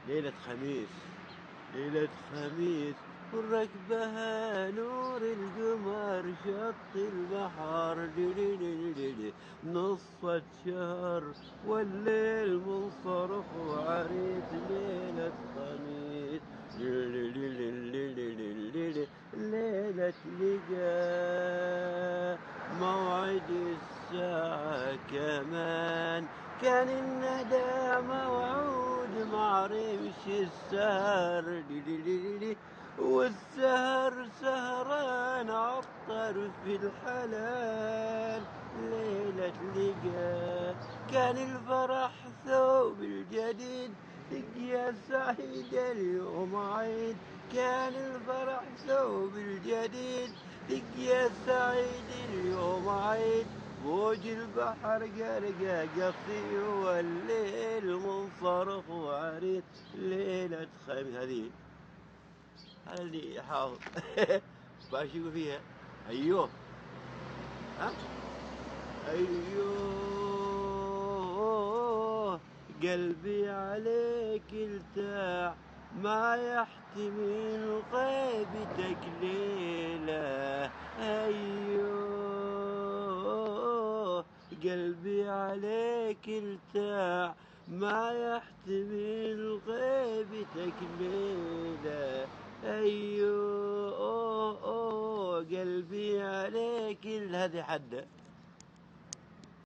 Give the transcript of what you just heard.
ليلة خميس، ليلة خميس وركبها نور القمر شط البحر دي نصة شهر والليل منصرخ وعريس ليلة خميس ليلة لقى موعد الساعة كمان كان الندى موعود مع رمش السهر والسهر سهران عطر في الحلال ليلة لقى كان الفرح ثوب الجديد يا سعيد اليوم عيد كان الفرح ثوب الجديد يا سعيد اليوم عيد موج البحر قرقة قصي والليل منصرخ وعريض ليلة خميس. هذه اللي حافظ باش يقول فيها ايوه ها ايوه قلبي عليك ارتاح ما يحتمل غيبتك ليلة ايوه قلبي عليك ارتاح ما يحتمل غيبتك ليلة ايوه قلبي عليك هذه حده